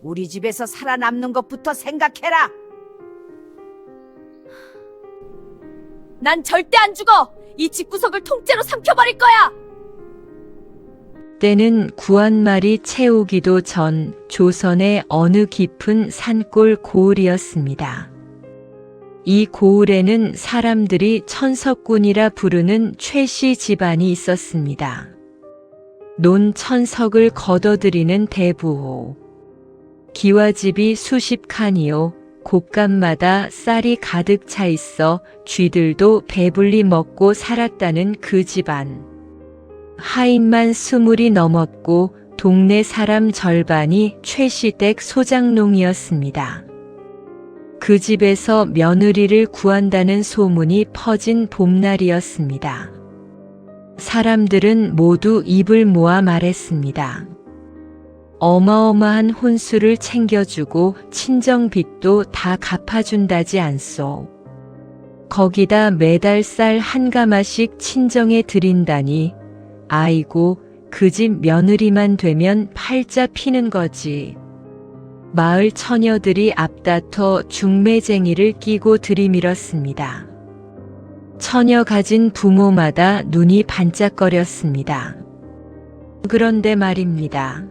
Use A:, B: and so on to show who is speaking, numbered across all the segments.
A: 우리 집에서 살아남는 것부터 생각해라.
B: 난 절대 안 죽어! 이 집구석을 통째로 삼켜버릴 거야!
C: 때는 9만 마리 채우기도 전 조선의 어느 깊은 산골 고을이었습니다. 이 고을에는 사람들이 천석군이라 부르는 최씨 집안이 있었습니다. 논천석을 걷어들이는 대부호. 기와집이 수십 칸이요. 곳간마다 쌀이 가득 차 있어 쥐들도 배불리 먹고 살았다는 그 집안. 하인만 20이 넘었고 동네 사람 절반이 최씨댁 소장농이었습니다. 그 집에서 며느리를 구한다는 소문이 퍼진 봄날이었습니다. 사람들은 모두 입을 모아 말했습니다. 어마어마한 혼수를 챙겨주고 친정빚도 다 갚아준다지 않소. 거기다 매달 쌀 한 가마씩 친정에 드린다니, 아이고, 그 집 며느리만 되면 팔자 피는 거지. 마을 처녀들이 앞다퉈 중매쟁이를 끼고 들이밀었습니다. 처녀 가진 부모마다 눈이 반짝거렸습니다. 그런데 말입니다.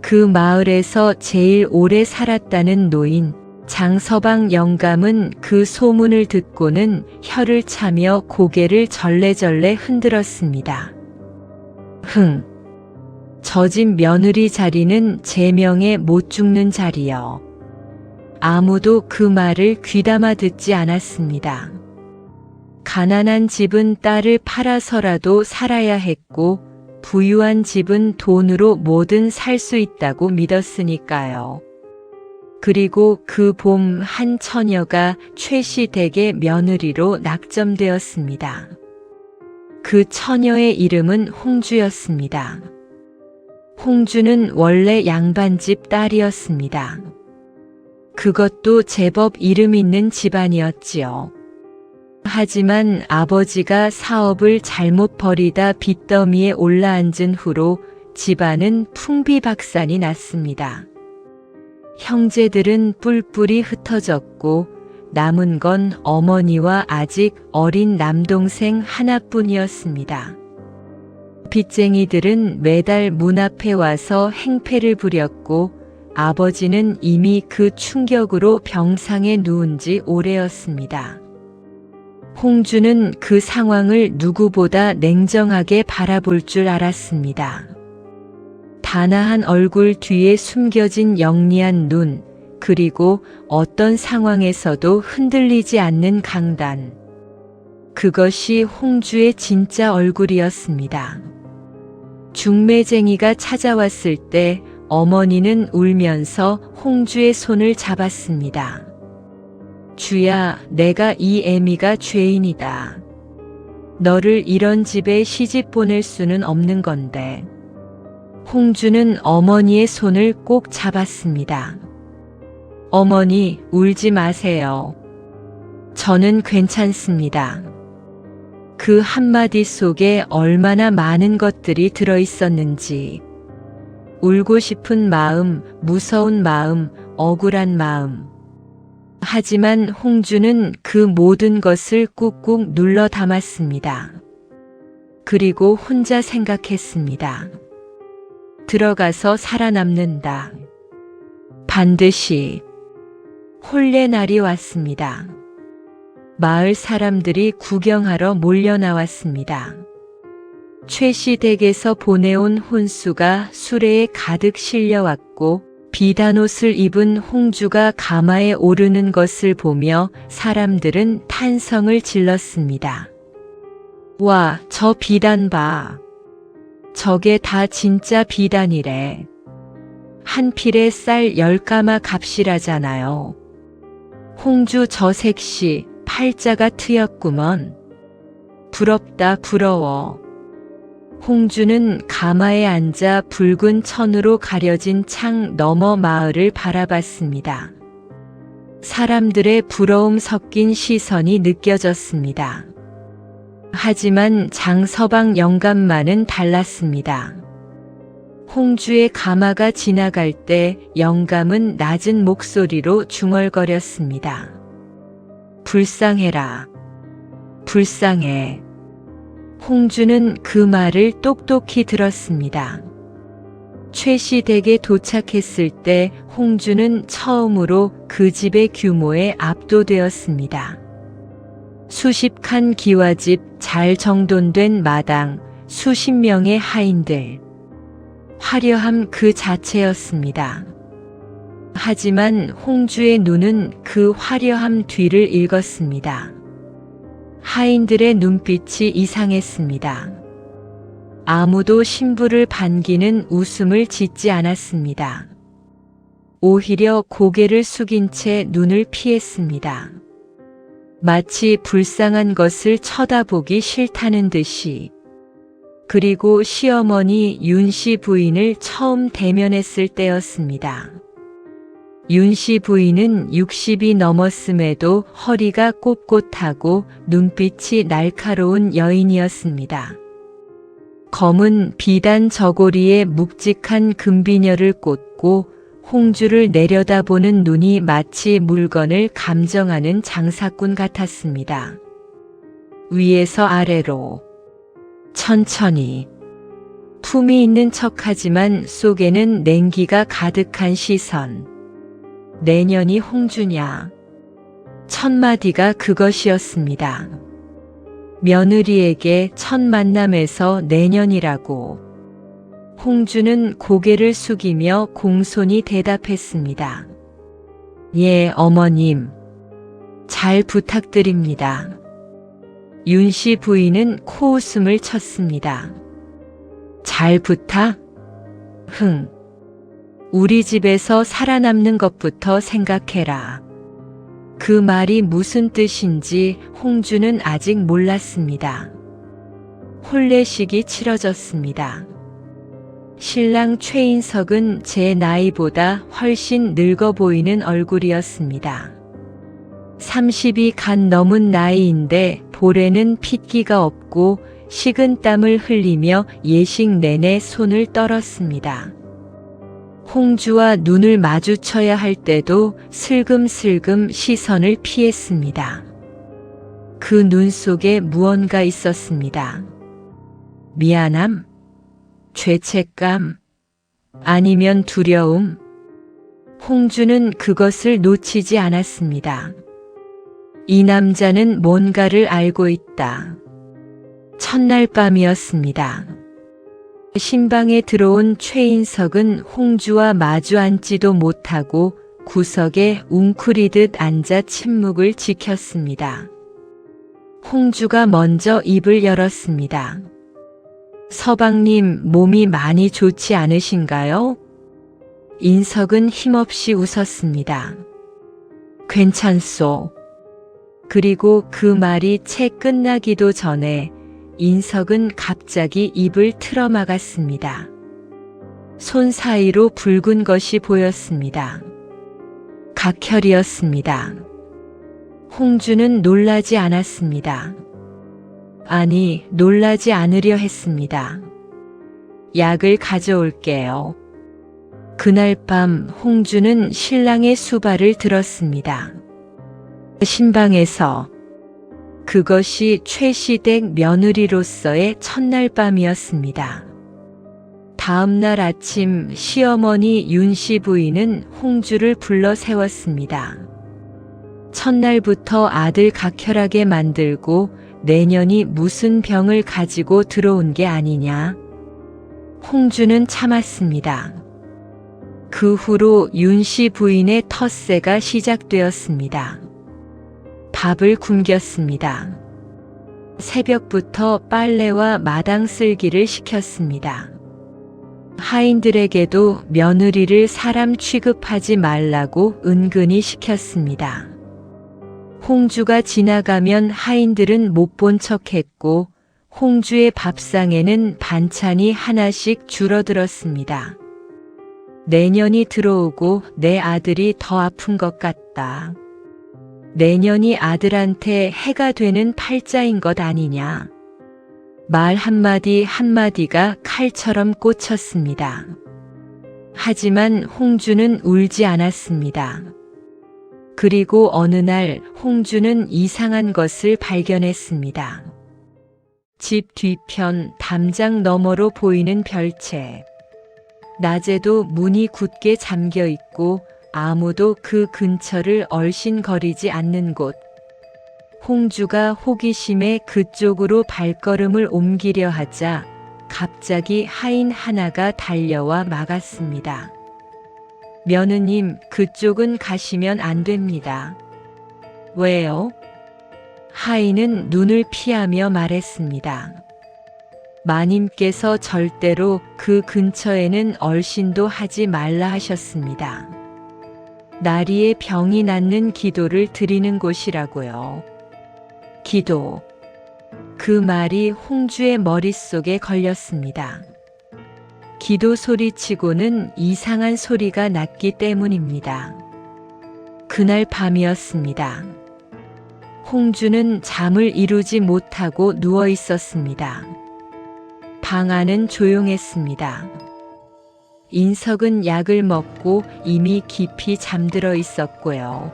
C: 그 마을에서 제일 오래 살았다는 노인 장서방 영감은 그 소문을 듣고는 혀를 차며 고개를 절레절레 흔들었습니다. 저 집 며느리 자리는 제 명에 못 죽는 자리여. 아무도 그 말을 귀담아 듣지 않았습니다. 가난한 집은 딸을 팔아서라도 살아야 했고 부유한 집은 돈으로 뭐든 살 수 있다고 믿었으니까요. 그리고 그 봄 한 처녀가 최씨 댁의 며느리로 낙점되었습니다. 그 처녀의 이름은 홍주였습니다. 홍주는 원래 양반집 딸이었습니다. 그것도 제법 이름 있는 집안이었지요. 하지만 아버지가 사업을 잘못 벌이다 빚더미에 올라앉은 후로 집안은 풍비박산이 났습니다. 형제들은 뿔뿔이 흩어졌고 남은 건 어머니와 아직 어린 남동생 하나뿐이었습니다. 빚쟁이들은 매달 문 앞에 와서 행패를 부렸고 아버지는 이미 그 충격으로 병상에 누운 지 오래였습니다. 홍주는 그 상황을 누구보다 냉정하게 바라볼 줄 알았습니다. 단아한 얼굴 뒤에 숨겨진 영리한 눈, 그리고 어떤 상황에서도 흔들리지 않는 강단. 그것이 홍주의 진짜 얼굴이었습니다. 중매쟁이가 찾아왔을 때 어머니는 울면서 홍주의 손을 잡았습니다. 주야, 내가 이 애미가 죄인이다. 너를 이런 집에 시집 보낼 수는 없는 건데. 홍주는 어머니의 손을 꼭 잡았습니다. 어머니, 울지 마세요. 저는 괜찮습니다. 그 한마디 속에 얼마나 많은 것들이 들어있었는지. 울고 싶은 마음, 무서운 마음, 억울한 마음. 하지만 홍주는 그 모든 것을 꾹꾹 눌러 담았습니다. 그리고 혼자 생각했습니다. 들어가서 살아남는다. 반드시. 혼례 날이 왔습니다. 마을 사람들이 구경하러 몰려 나왔습니다. 최씨 댁에서 보내온 혼수가 수레에 가득 실려왔고 비단 옷을 입은 홍주가 가마에 오르는 것을 보며 사람들은 탄성을 질렀습니다. 와, 저 비단 봐. 저게 다 진짜 비단이래. 한 필에 쌀 10가마 값이라잖아요. 홍주 저 색시 팔자가 트였구먼. 부럽다 부러워. 홍주는 가마에 앉아 붉은 천으로 가려진 창 너머 마을을 바라봤습니다. 사람들의 부러움 섞인 시선이 느껴졌습니다. 하지만 장서방 영감만은 달랐습니다. 홍주의 가마가 지나갈 때 영감은 낮은 목소리로 중얼거렸습니다. 불쌍해라. 불쌍해. 홍주는 그 말을 똑똑히 들었습니다. 최씨 댁에 도착했을 때 홍주는 처음으로 그 집의 규모에 압도되었습니다. 수십 칸 기와집, 잘 정돈된 마당, 수십 명의 하인들. 화려함 그 자체였습니다. 하지만 홍주의 눈은 그 화려함 뒤를 읽었습니다. 하인들의 눈빛이 이상했습니다. 아무도 신부를 반기는 웃음을 짓지 않았습니다. 오히려 고개를 숙인 채 눈을 피했습니다. 마치 불쌍한 것을 쳐다보기 싫다는 듯이. 그리고 시어머니 윤씨 부인을 처음 대면했을 때였습니다. 윤씨 부인은 60이 넘었음에도 허리가 꼿꼿하고 눈빛이 날카로운 여인이었습니다. 검은 비단 저고리에 묵직한 금비녀를 꽂고 홍주를 내려다보는 눈이 마치 물건을 감정하는 장사꾼 같았습니다. 위에서 아래로 천천히 품이 있는 척하지만 속에는 냉기가 가득한 시선. 내년이 홍주냐? 첫마디가 그것이었습니다. 며느리에게 첫 만남에서 내년이라고. 홍주는 고개를 숙이며 공손히 대답했습니다. 예, 어머님. 잘 부탁드립니다. 윤씨 부인은 코웃음을 쳤습니다. 잘 부탁? 우리 집에서 살아남는 것부터 생각해라. 그 말이 무슨 뜻인지 홍주는 아직 몰랐습니다. 혼례식이 치러졌습니다. 신랑 최인석은 제 나이보다 훨씬 늙어 보이는 얼굴이었습니다. 30이 간 넘은 나이인데 볼에는 핏기가 없고 식은 땀을 흘리며 예식 내내 손을 떨었습니다. 홍주와 눈을 마주쳐야 할 때도 슬금슬금 시선을 피했습니다. 그 눈 속에 무언가 있었습니다. 미안함? 죄책감? 아니면 두려움? 홍주는 그것을 놓치지 않았습니다. 이 남자는 뭔가를 알고 있다. 첫날 밤이었습니다. 신방에 들어온 최인석은 홍주와 마주 앉지도 못하고 구석에 웅크리듯 앉아 침묵을 지켰습니다. 홍주가 먼저 입을 열었습니다. 서방님, 몸이 많이 좋지 않으신가요? 인석은 힘없이 웃었습니다. 괜찮소. 그리고 그 말이 채 끝나기도 전에 인석은 갑자기 입을 틀어막았습니다. 손 사이로 붉은 것이 보였습니다. 각혈이었습니다. 홍주는 놀라지 않았습니다. 아니, 놀라지 않으려 했습니다. 약을 가져올게요. 그날 밤 홍주는 신랑의 수발을 들었습니다. 신방에서. 그것이 최시댁 며느리로서의 첫날 밤이었습니다. 다음 날 아침 시어머니 윤씨 부인은 홍주를 불러 세웠습니다. 첫날부터 아들 각혈하게 만들고 내년이 무슨 병을 가지고 들어온 게 아니냐. 홍주는 참았습니다. 그 후로 윤씨 부인의 텃세가 시작되었습니다. 밥을 굶겼습니다. 새벽부터 빨래와 마당 쓸기를 시켰습니다. 하인들에게도 며느리를 사람 취급하지 말라고 은근히 시켰습니다. 홍주가 지나가면 하인들은 못 본 척했고 홍주의 밥상에는 반찬이 하나씩 줄어들었습니다. 내년이 들어오고 내 아들이 더 아픈 것 같다. 내년이 아들한테 해가 되는 팔자인 것 아니냐. 말 한마디 한마디가 칼처럼 꽂혔습니다. 하지만 홍주는 울지 않았습니다. 그리고 어느 날 홍주는 이상한 것을 발견했습니다. 집 뒤편 담장 너머로 보이는 별채. 낮에도 문이 굳게 잠겨 있고 아무도 그 근처를 얼씬거리지 않는 곳. 홍주가 호기심에 그쪽으로 발걸음을 옮기려 하자 갑자기 하인 하나가 달려와 막았습니다. 며느님, 그쪽은 가시면 안 됩니다. 왜요? 하인은 눈을 피하며 말했습니다. 마님께서 절대로 그 근처에는 얼씬도 하지 말라 하셨습니다. 나리의 병이 낫는 기도를 드리는 곳이라고요. 기도. 그 말이 홍주의 머릿속에 걸렸습니다. 기도 소리치고는 이상한 소리가 났기 때문입니다. 그날 밤이었습니다. 홍주는 잠을 이루지 못하고 누워 있었습니다. 방 안은 조용했습니다. 인석은 약을 먹고 이미 깊이 잠들어 있었고요.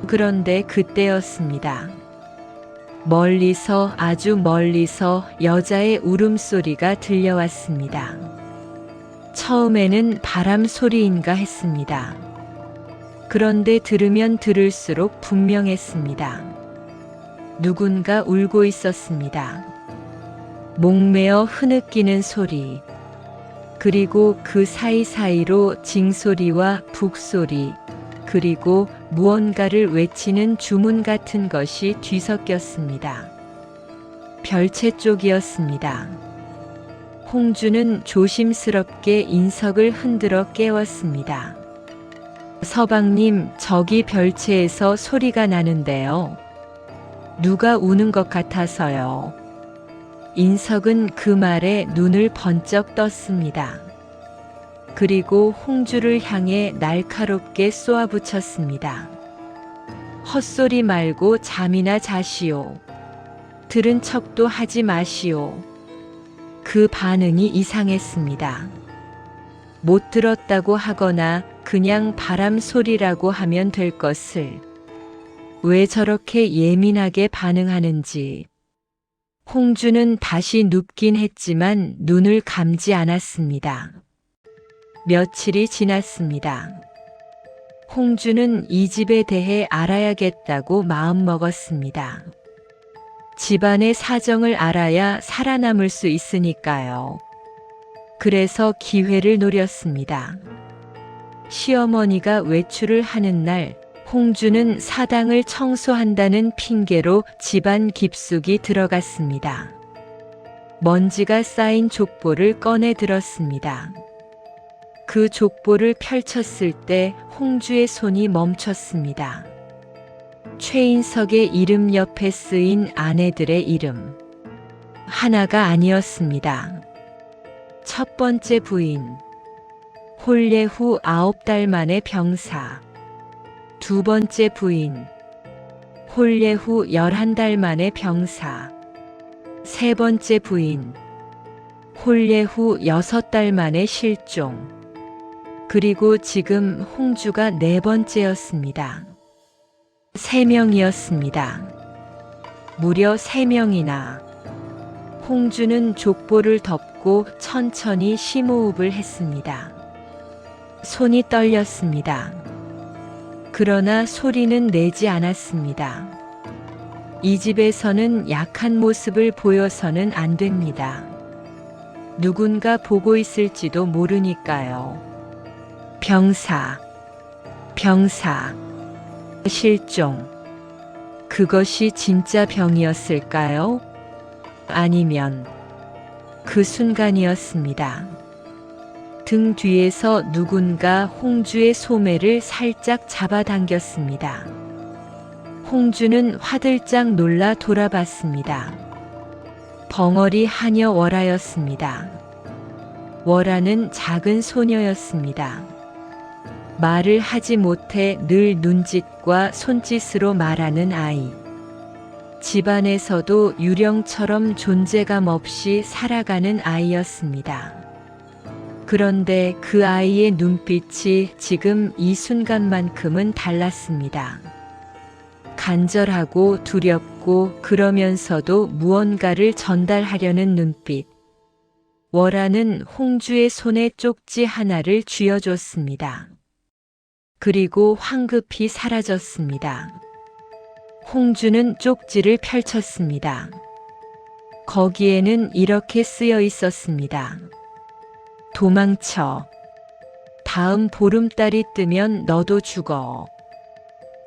C: 그런데 그때였습니다. 멀리서, 아주 멀리서 여자의 울음소리가 들려왔습니다. 처음에는 바람 소리인가 했습니다. 그런데 들으면 들을수록 분명했습니다. 누군가 울고 있었습니다. 목매어 흐느끼는 소리, 그리고 그 사이사이로 징소리와 북소리, 그리고 무언가를 외치는 주문 같은 것이 뒤섞였습니다. 별채 쪽이었습니다. 홍주는 조심스럽게 인석을 흔들어 깨웠습니다. 서방님, 저기 별채에서 소리가 나는데요. 누가 우는 것 같아서요. 인석은 그 말에 눈을 번쩍 떴습니다. 그리고 홍주를 향해 날카롭게 쏘아붙였습니다. 헛소리 말고 잠이나 자시오. 들은 척도 하지 마시오. 그 반응이 이상했습니다. 못 들었다고 하거나 그냥 바람 소리라고 하면 될 것을 왜 저렇게 예민하게 반응하는지. 홍주는 다시 눕긴 했지만 눈을 감지 않았습니다. 며칠이 지났습니다. 홍주는 이 집에 대해 알아야겠다고 마음먹었습니다. 집안의 사정을 알아야 살아남을 수 있으니까요. 그래서 기회를 노렸습니다. 시어머니가 외출을 하는 날, 홍주는 사당을 청소한다는 핑계로 집안 깊숙이 들어갔습니다. 먼지가 쌓인 족보를 꺼내 들었습니다. 그 족보를 펼쳤을 때 홍주의 손이 멈췄습니다. 최인석의 이름 옆에 쓰인 아내들의 이름. 하나가 아니었습니다. 첫 번째 부인. 혼례 후 9달 만에 병사. 두 번째 부인. 혼례 후 11달 만에 병사. 세 번째 부인. 혼례 후 6달 만에 실종. 그리고 지금 홍주가 네 번째였습니다. 3명이었습니다. 무려 3명이나. 홍주는 족보를 덮고 천천히 심호흡을 했습니다. 손이 떨렸습니다. 그러나 소리는 내지 않았습니다. 이 집에서는 약한 모습을 보여서는 안 됩니다. 누군가 보고 있을지도 모르니까요. 병사, 실종. 그것이 진짜 병이었을까요? 아니면 그 순간이었습니다. 등 뒤에서 누군가 홍주의 소매를 살짝 잡아당겼습니다. 홍주는 화들짝 놀라 돌아봤습니다. 벙어리 하녀 월아였습니다. 월아는 작은 소녀였습니다. 말을 하지 못해 늘 눈짓과 손짓으로 말하는 아이. 집안에서도 유령처럼 존재감 없이 살아가는 아이였습니다. 그런데 그 아이의 눈빛이 지금 이 순간만큼은 달랐습니다. 간절하고 두렵고 그러면서도 무언가를 전달하려는 눈빛. 월아는 홍주의 손에 쪽지 하나를 쥐어줬습니다. 그리고 황급히 사라졌습니다. 홍주는 쪽지를 펼쳤습니다. 거기에는 이렇게 쓰여 있었습니다. 도망쳐. 다음 보름달이 뜨면 너도 죽어.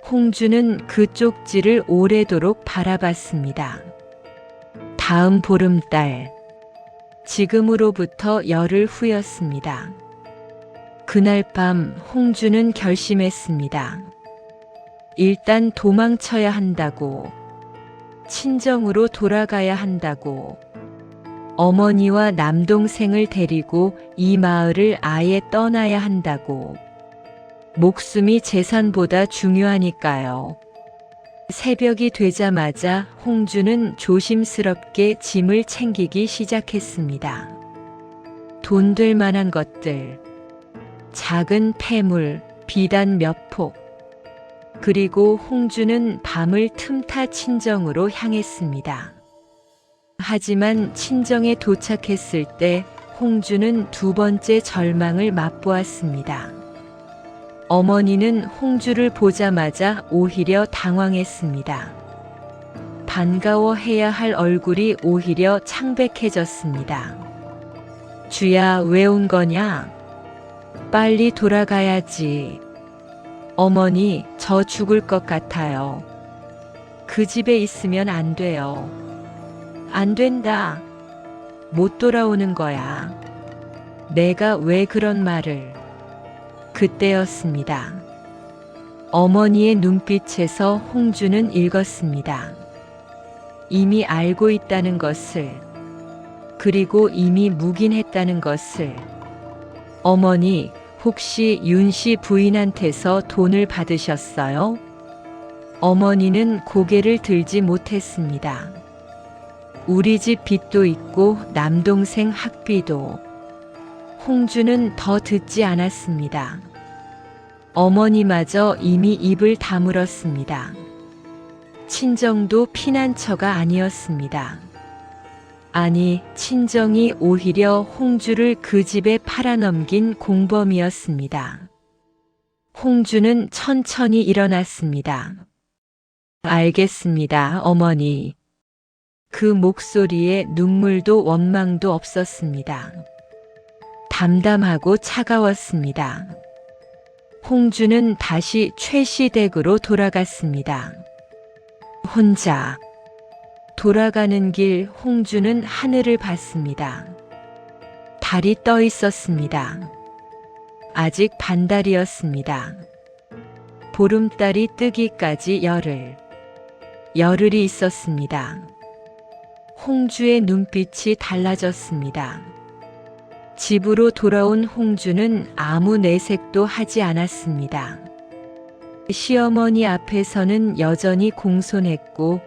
C: 홍주는 그 쪽지를 오래도록 바라봤습니다. 다음 보름달. 지금으로부터 열흘 후였습니다. 그날 밤 홍주는 결심했습니다. 일단 도망쳐야 한다고. 친정으로 돌아가야 한다고. 어머니와 남동생을 데리고 이 마을을 아예 떠나야 한다고. 목숨이 재산보다 중요하니까요. 새벽이 되자마자 홍주는 조심스럽게 짐을 챙기기 시작했습니다. 돈 될 만한 것들, 작은 폐물, 비단 몇 폭. 그리고 홍주는 밤을 틈타 친정으로 향했습니다. 하지만 친정에 도착했을 때 홍주는 두 번째 절망을 맛보았습니다. 어머니는 홍주를 보자마자 오히려 당황했습니다. 반가워해야 할 얼굴이 오히려 창백해졌습니다. 주야, 왜 온 거냐? 빨리 돌아가야지. 어머니, 저 죽을 것 같아요. 그 집에 있으면 안 돼요. 안 된다. 못 돌아오는 거야. 내가 왜 그런 말을. 그때였습니다. 어머니의 눈빛에서 홍주는 읽었습니다. 이미 알고 있다는 것을, 그리고 이미 묵인했다는 것을. 어머니, 혹시 윤 씨 부인한테서 돈을 받으셨어요? 어머니는 고개를 들지 못했습니다. 우리 집 빚도 있고 남동생 학비도. 홍주는 더 듣지 않았습니다. 어머니마저 이미 입을 다물었습니다. 친정도 피난처가 아니었습니다. 아니, 친정이 오히려 홍주를 그 집에 팔아넘긴 공범이었습니다. 홍주는 천천히 일어났습니다. 알겠습니다, 어머니. 그 목소리에 눈물도 원망도 없었습니다. 담담하고 차가웠습니다. 홍주는 다시 최씨댁으로 돌아갔습니다. 혼자. 돌아가는 길 홍주는 하늘을 봤습니다. 달이 떠 있었습니다. 아직 반달이었습니다. 보름달이 뜨기까지 열흘. 열흘이 있었습니다. 홍주의 눈빛이 달라졌습니다. 집으로 돌아온 홍주는 아무 내색도 하지 않았습니다. 시어머니 앞에서는 여전히 공손했고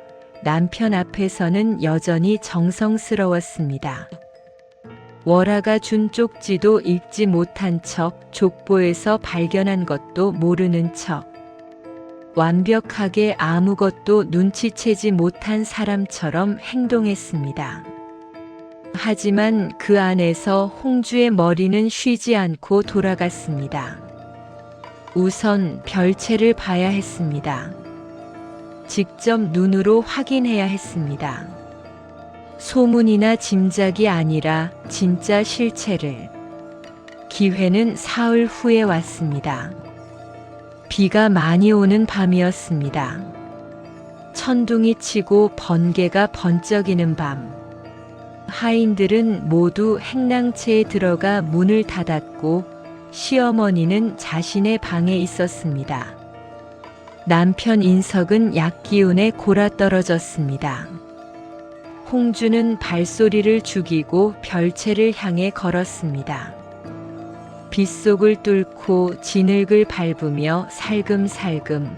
C: 남편 앞에서는 여전히 정성스러웠습니다. 월아가 준 쪽지도 읽지 못한 척, 족보에서 발견한 것도 모르는 척. 완벽하게 아무것도 눈치채지 못한 사람처럼 행동했습니다. 하지만 그 안에서 홍주의 머리는 쉬지 않고 돌아갔습니다. 우선 별채를 봐야 했습니다. 직접 눈으로 확인해야 했습니다. 소문이나 짐작이 아니라 진짜 실체를. 기회는 사흘 후에 왔습니다. 비가 많이 오는 밤이었습니다. 천둥이 치고 번개가 번쩍이는 밤. 하인들은 모두 행랑채에 들어가 문을 닫았고 시어머니는 자신의 방에 있었습니다. 남편 인석은 약기운에 골아떨어졌습니다. 홍주는 발소리를 죽이고 별채를 향해 걸었습니다. 빗속을 뚫고 진흙을 밟으며 살금살금.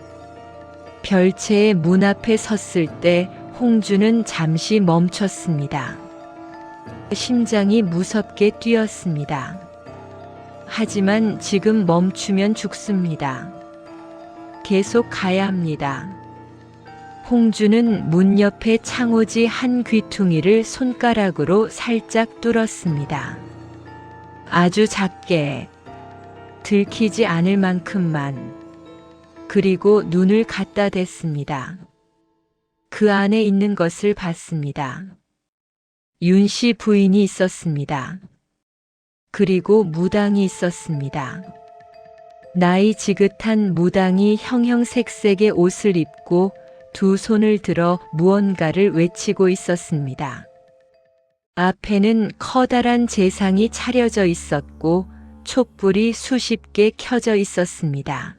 C: 별채의 문 앞에 섰을 때 홍주는 잠시 멈췄습니다. 심장이 무섭게 뛰었습니다. 하지만 지금 멈추면 죽습니다. 계속 가야 합니다. 홍주는 문 옆에 창호지 한 귀퉁이를 손가락으로 살짝 뚫었습니다. 아주 작게, 들키지 않을 만큼만. 그리고 눈을 갖다 댔습니다. 그 안에 있는 것을 봤습니다. 윤 씨 부인이 있었습니다. 그리고 무당이 있었습니다. 나이 지긋한 무당이 형형색색의 옷을 입고 두 손을 들어 무언가를 외치고 있었습니다. 앞에는 커다란 제상이 차려져 있었고 촛불이 수십 개 켜져 있었습니다.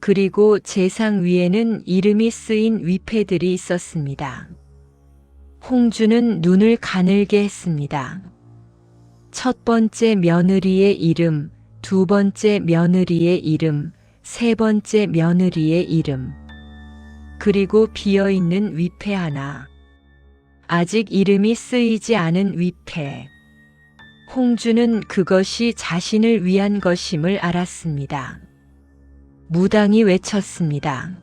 C: 그리고 제상 위에는 이름이 쓰인 위패들이 있었습니다. 홍주는 눈을 가늘게 했습니다. 첫 번째 며느리의 이름, 두 번째 며느리의 이름, 세 번째 며느리의 이름, 그리고 비어있는 위패 하나. 아직 이름이 쓰이지 않은 위패. 홍주는 그것이 자신을 위한 것임을 알았습니다. 무당이 외쳤습니다.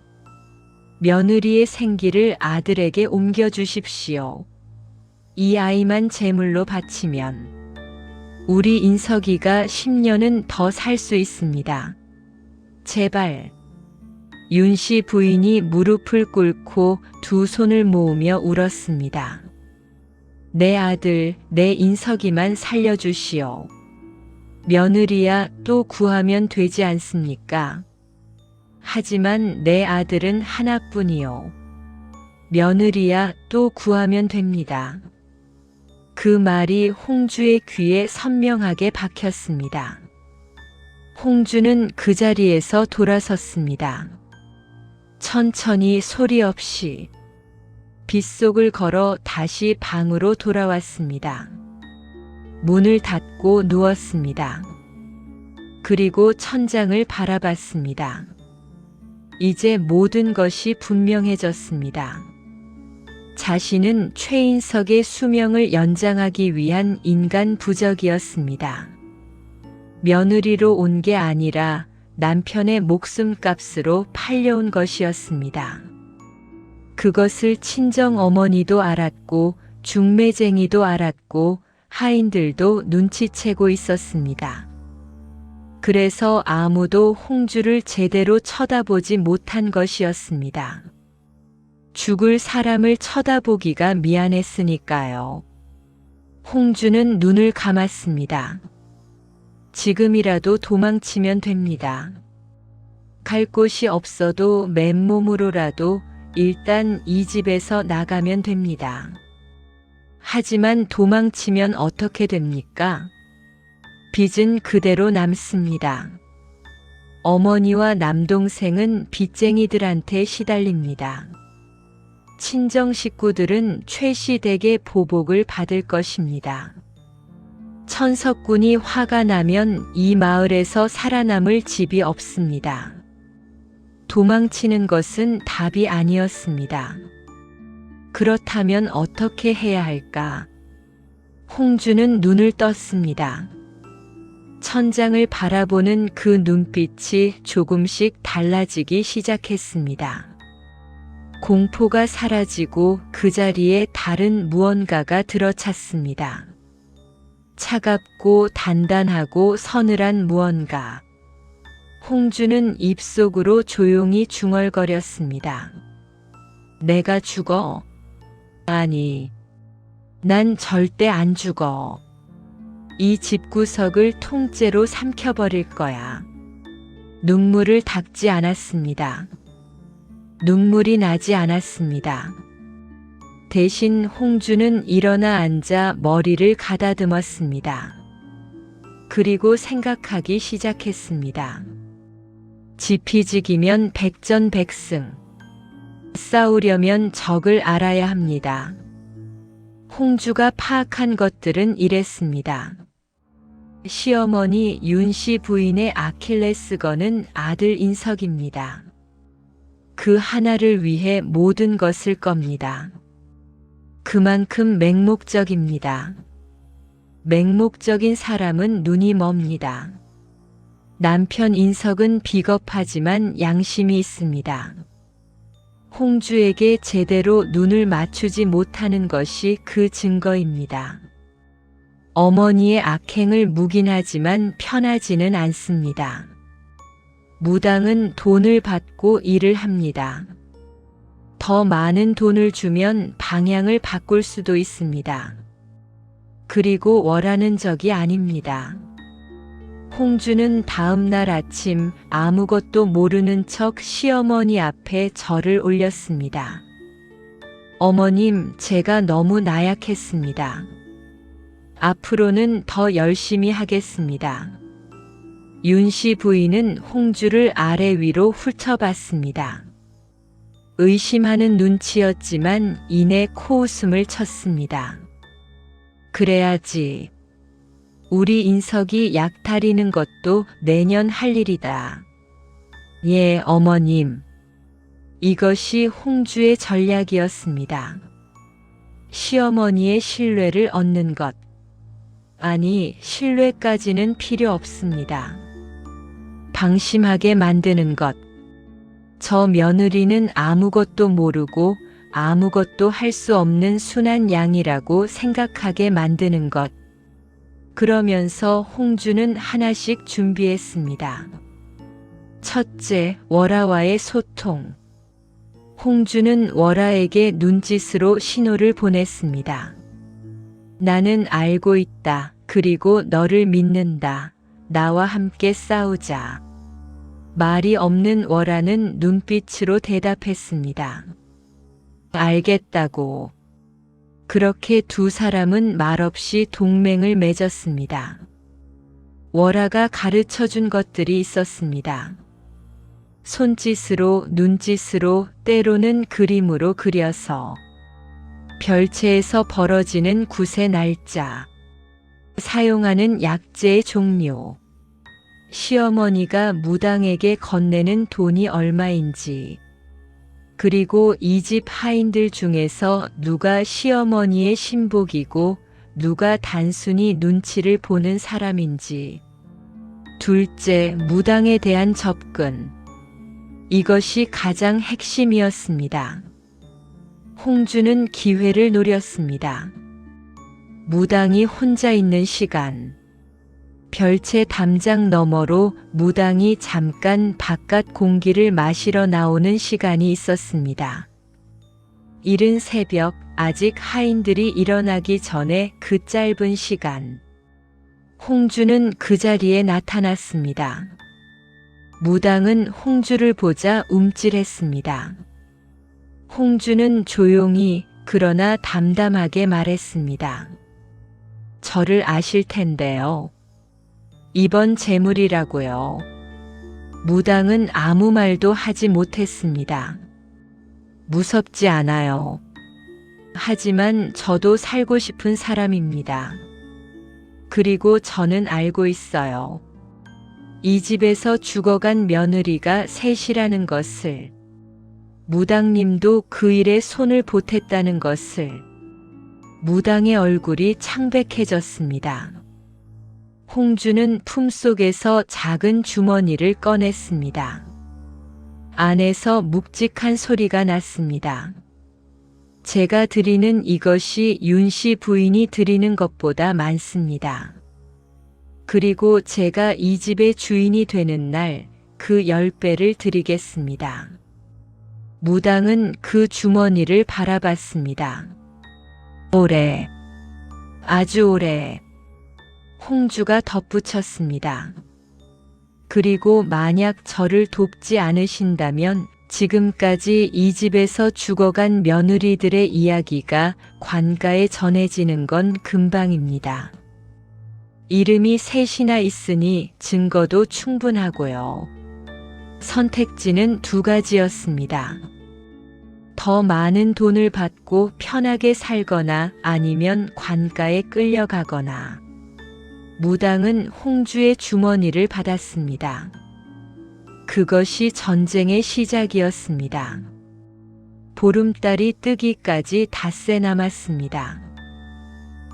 C: 며느리의 생기를 아들에게 옮겨주십시오. 이 아이만 제물로 바치면 우리 인석이가 10년은 더 살 수 있습니다. 제발. 윤 씨 부인이 무릎을 꿇고 두 손을 모으며 울었습니다. 내 아들, 내 인석이만 살려주시오. 며느리야 또 구하면 되지 않습니까? 하지만 내 아들은 하나뿐이요. 며느리야 또 구하면 됩니다. 그 말이 홍주의 귀에 선명하게 박혔습니다. 홍주는 그 자리에서 돌아섰습니다. 천천히 소리 없이 빗속을 걸어 다시 방으로 돌아왔습니다. 문을 닫고 누웠습니다. 그리고 천장을 바라봤습니다. 이제 모든 것이 분명해졌습니다. 자신은 최인석의 수명을 연장하기 위한 인간 부적이었습니다. 며느리로 온 게 아니라 남편의 목숨값으로 팔려온 것이었습니다. 그것을 친정 어머니도 알았고 중매쟁이도 알았고 하인들도 눈치채고 있었습니다. 그래서 아무도 홍주를 제대로 쳐다보지 못한 것이었습니다. 죽을 사람을 쳐다보기가 미안했으니까요. 홍주는 눈을 감았습니다. 지금이라도 도망치면 됩니다. 갈 곳이 없어도 맨몸으로라도 일단 이 집에서 나가면 됩니다. 하지만 도망치면 어떻게 됩니까? 빚은 그대로 남습니다. 어머니와 남동생은 빚쟁이들한테 시달립니다. 친정 식구들은 최씨 댁의 보복을 받을 것입니다. 천석군이 화가 나면 이 마을에서 살아남을 집이 없습니다. 도망치는 것은 답이 아니었습니다. 그렇다면 어떻게 해야 할까? 홍주는 눈을 떴습니다. 천장을 바라보는 그 눈빛이 조금씩 달라지기 시작했습니다. 공포가 사라지고 그 자리에 다른 무언가가 들어찼습니다. 차갑고 단단하고 서늘한 무언가. 홍주는 입속으로 조용히 중얼거렸습니다. 내가 죽어? 아니, 난 절대 안 죽어. 이 집구석을 통째로 삼켜버릴 거야. 눈물을 닦지 않았습니다. 눈물이 나지 않았습니다. 대신 홍주는 일어나 앉아 머리를 가다듬었습니다. 그리고 생각하기 시작했습니다. 지피지기면 백전백승. 싸우려면 적을 알아야 합니다. 홍주가 파악한 것들은 이랬습니다. 시어머니 윤씨 부인의 아킬레스건은 아들 인석입니다. 그 하나를 위해 모든 것을 겁니다. 그만큼 맹목적입니다. 맹목적인 사람은 눈이 멉니다. 남편 인석은 비겁하지만 양심이 있습니다. 홍주에게 제대로 눈을 맞추지 못하는 것이 그 증거입니다. 어머니의 악행을 묵인하지만 편하지는 않습니다. 무당은 돈을 받고 일을 합니다. 더 많은 돈을 주면 방향을 바꿀 수도 있습니다. 그리고 월하는 적이 아닙니다. 홍주는 다음 날 아침 아무것도 모르는 척 시어머니 앞에 절을 올렸습니다. 어머님, 제가 너무 나약했습니다. 앞으로는 더 열심히 하겠습니다. 윤씨 부인은 홍주를 아래 위로 훑어봤습니다. 의심하는 눈치였지만 이내 코웃음을 쳤습니다. 그래야지. 우리 인석이 약탈이는 것도 내년 할 일이다. 예, 어머님. 이것이 홍주의 전략이었습니다. 시어머니의 신뢰를 얻는 것. 아니, 신뢰까지는 필요 없습니다. 방심하게 만드는 것. 저 며느리는 아무것도 모르고 아무것도 할 수 없는 순한 양이라고 생각하게 만드는 것. 그러면서 홍주는 하나씩 준비했습니다. 첫째, 월하와의 소통. 홍주는 월하에게 눈짓으로 신호를 보냈습니다. 나는 알고 있다. 그리고 너를 믿는다. 나와 함께 싸우자. 말이 없는 월하는 눈빛으로 대답했습니다. 알겠다고. 그렇게 두 사람은 말없이 동맹을 맺었습니다. 월하가 가르쳐준 것들이 있었습니다. 손짓으로, 눈짓으로, 때로는 그림으로 그려서, 별채에서 벌어지는 굿의 날짜, 사용하는 약재의 종류, 시어머니가 무당에게 건네는 돈이 얼마인지, 그리고 이 집 하인들 중에서 누가 시어머니의 신복이고 누가 단순히 눈치를 보는 사람인지. 둘째, 무당에 대한 접근. 이것이 가장 핵심이었습니다. 홍주는 기회를 노렸습니다. 무당이 혼자 있는 시간. 별채 담장 너머로 무당이 잠깐 바깥 공기를 마시러 나오는 시간이 있었습니다. 이른 새벽, 아직 하인들이 일어나기 전에 그 짧은 시간. 홍주는 그 자리에 나타났습니다. 무당은 홍주를 보자 움찔했습니다. 홍주는 조용히 그러나 담담하게 말했습니다. 저를 아실 텐데요. 이번 재물이라고요. 무당은 아무 말도 하지 못했습니다. 무섭지 않아요. 하지만 저도 살고 싶은 사람입니다. 그리고 저는 알고 있어요. 이 집에서 죽어간 며느리가 셋이라는 것을, 무당님도 그 일에 손을 보탰다는 것을. 무당의 얼굴이 창백해졌습니다. 홍주는 품속에서 작은 주머니를 꺼냈습니다. 안에서 묵직한 소리가 났습니다. 제가 드리는 이것이 윤씨 부인이 드리는 것보다 많습니다. 그리고 제가 이 집의 주인이 되는 날 그 10배를 드리겠습니다. 무당은 그 주머니를 바라봤습니다. 오래, 아주 오래. 홍주가 덧붙였습니다. 그리고 만약 저를 돕지 않으신다면 지금까지 이 집에서 죽어간 며느리들의 이야기가 관가에 전해지는 건 금방입니다. 이름이 셋이나 있으니 증거도 충분하고요. 선택지는 두 가지였습니다. 더 많은 돈을 받고 편하게 살거나 아니면 관가에 끌려가거나. 무당은 홍주의 주머니를 받았습니다. 그것이 전쟁의 시작이었습니다. 보름달이 뜨기까지 닷새 남았습니다.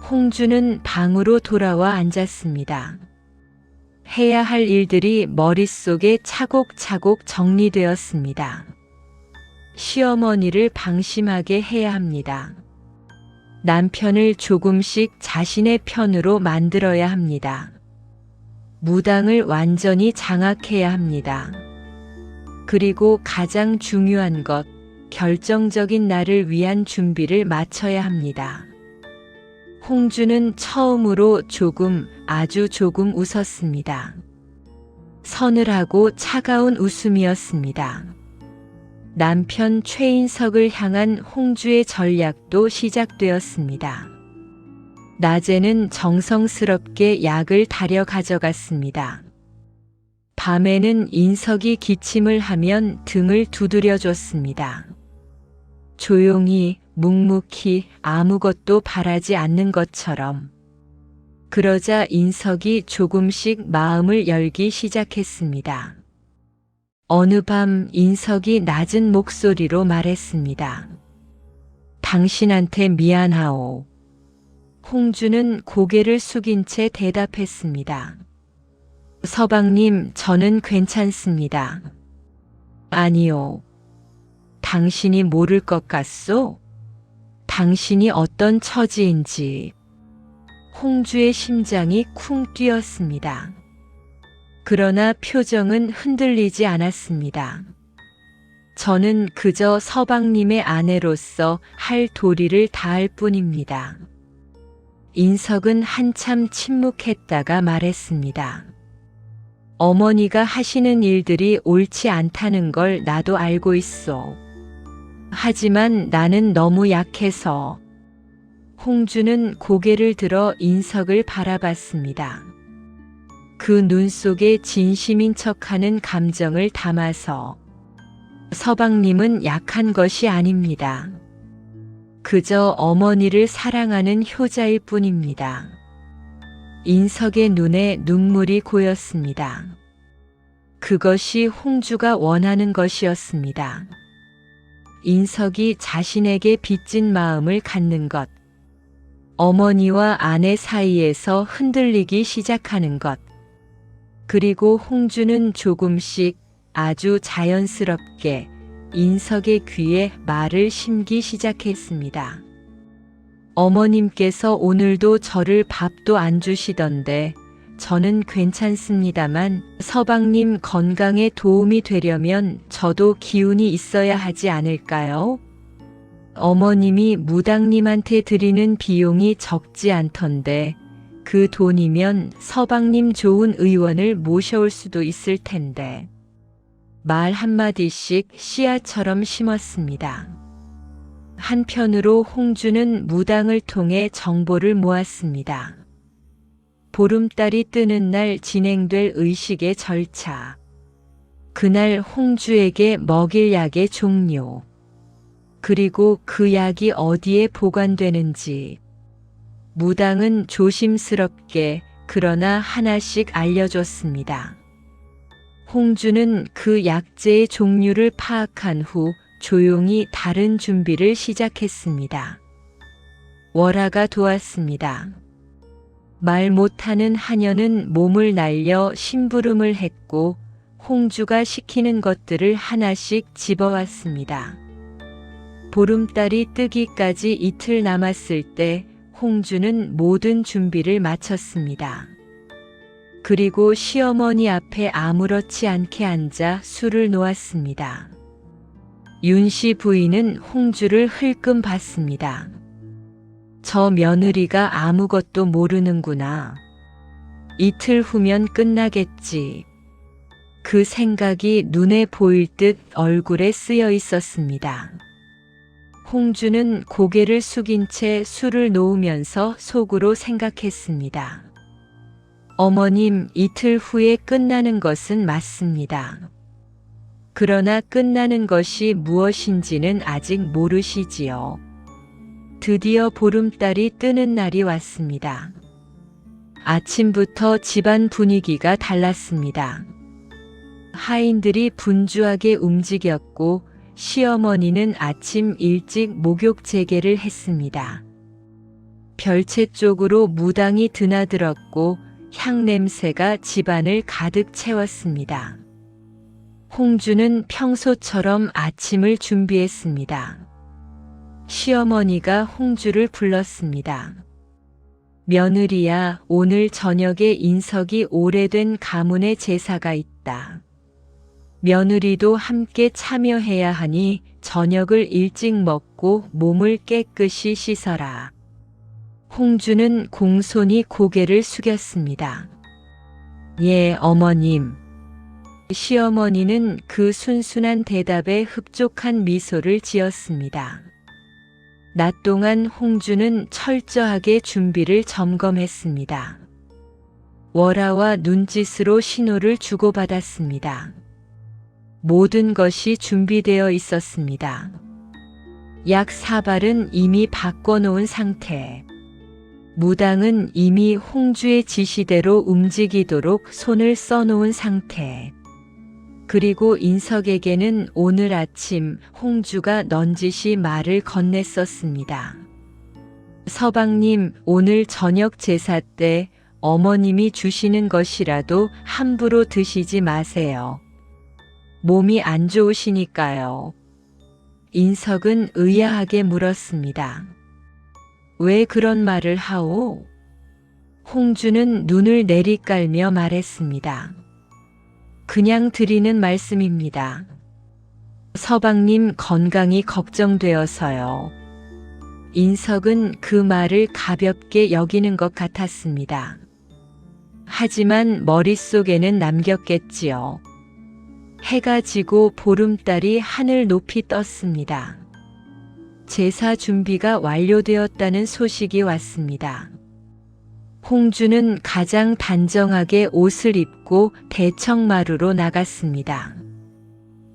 C: 홍주는 방으로 돌아와 앉았습니다. 해야 할 일들이 머릿속에 차곡차곡 정리되었습니다. 시어머니를 방심하게 해야 합니다. 남편을 조금씩 자신의 편으로 만들어야 합니다. 무당을 완전히 장악해야 합니다. 그리고 가장 중요한 것, 결정적인 날을 위한 준비를 마쳐야 합니다. 홍주는 처음으로 아주 조금 웃었습니다. 서늘하고 차가운 웃음이었습니다. 남편 최인석을 향한 홍주의 전략도 시작되었습니다. 낮에는 정성스럽게 약을 다려 가져갔습니다. 밤에는 인석이 기침을 하면 등을 두드려 줬습니다. 조용히, 묵묵히 아무것도 바라지 않는 것처럼. 그러자 인석이 조금씩 마음을 열기 시작했습니다. 어느 밤 인석이 낮은 목소리로 말했습니다. 당신한테 미안하오. 홍주는 고개를 숙인 채 대답했습니다. 서방님, 저는 괜찮습니다. 아니요. 당신이 모를 것 같소? 당신이 어떤 처지인지. 홍주의 심장이 쿵 뛰었습니다. 그러나 표정은 흔들리지 않았습니다. 저는 그저 서방님의 아내로서 할 도리를 다할 뿐입니다. 인석은 한참 침묵했다가 말했습니다. 어머니가 하시는 일들이 옳지 않다는 걸 나도 알고 있어. 하지만 나는 너무 약해서. 홍주는 고개를 들어 인석을 바라봤습니다. 그 눈 속에 진심인 척하는 감정을 담아서 서방님은 약한 것이 아닙니다. 그저 어머니를 사랑하는 효자일 뿐입니다. 인석의 눈에 눈물이 고였습니다. 그것이 홍주가 원하는 것이었습니다. 인석이 자신에게 빚진 마음을 갖는 것, 어머니와 아내 사이에서 흔들리기 시작하는 것, 그리고 홍주는 조금씩 아주 자연스럽게 인석의 귀에 말을 심기 시작했습니다. 어머님께서 오늘도 저를 밥도 안 주시던데 저는 괜찮습니다만 서방님 건강에 도움이 되려면 저도 기운이 있어야 하지 않을까요? 어머님이 무당님한테 드리는 비용이 적지 않던데 그 돈이면 서방님 좋은 의원을 모셔올 수도 있을 텐데. 말 한마디씩 씨앗처럼 심었습니다. 한편으로 홍주는 무당을 통해 정보를 모았습니다. 보름달이 뜨는 날 진행될 의식의 절차, 그날 홍주에게 먹일 약의 종류, 그리고 그 약이 어디에 보관되는지, 무당은 조심스럽게 그러나 하나씩 알려줬습니다. 홍주는 그 약재의 종류를 파악한 후 조용히 다른 준비를 시작했습니다. 월화가 도왔습니다. 말 못하는 하녀는 몸을 날려 심부름을 했고 홍주가 시키는 것들을 하나씩 집어왔습니다. 보름달이 뜨기까지 이틀 남았을 때 홍주는 모든 준비를 마쳤습니다. 그리고 시어머니 앞에 아무렇지 않게 앉아 술을 놓았습니다. 윤씨 부인은 홍주를 흘끔 봤습니다. 저 며느리가 아무것도 모르는구나. 이틀 후면 끝나겠지. 그 생각이 눈에 보일 듯 얼굴에 쓰여 있었습니다. 홍주는 고개를 숙인 채 술을 놓으면서 속으로 생각했습니다. 어머님, 이틀 후에 끝나는 것은 맞습니다. 그러나 끝나는 것이 무엇인지는 아직 모르시지요. 드디어 보름달이 뜨는 날이 왔습니다. 아침부터 집안 분위기가 달랐습니다. 하인들이 분주하게 움직였고 시어머니는 아침 일찍 목욕 재개를 했습니다. 별채 쪽으로 무당이 드나들었고 향냄새가 집안을 가득 채웠습니다. 홍주는 평소처럼 아침을 준비했습니다. 시어머니가 홍주를 불렀습니다. 며느리야, 오늘 저녁에 인석이 오래된 가문의 제사가 있다. 며느리도 함께 참여해야 하니 저녁을 일찍 먹고 몸을 깨끗이 씻어라. 홍주는 공손히 고개를 숙였습니다. 예, 어머님. 시어머니는 그 순순한 대답에 흡족한 미소를 지었습니다. 낮 동안 홍주는 철저하게 준비를 점검했습니다. 월화와 눈짓으로 신호를 주고받았습니다. 모든 것이 준비되어 있었습니다. 약 4발은 이미 바꿔놓은 상태. 무당은 이미 홍주의 지시대로 움직이도록 손을 써놓은 상태. 그리고 인석에게는 오늘 아침 홍주가 넌지시 말을 건넸었습니다. 서방님, 오늘 저녁 제사 때 어머님이 주시는 것이라도 함부로 드시지 마세요. 몸이 안 좋으시니까요. 인석은 의아하게 물었습니다. 왜 그런 말을 하오? 홍주는 눈을 내리깔며 말했습니다. 그냥 드리는 말씀입니다. 서방님 건강이 걱정되어서요. 인석은 그 말을 가볍게 여기는 것 같았습니다. 하지만 머릿속에는 남겼겠지요. 해가 지고 보름달이 하늘 높이 떴습니다. 제사 준비가 완료되었다는 소식이 왔습니다. 홍주는 가장 단정하게 옷을 입고 대청마루로 나갔습니다.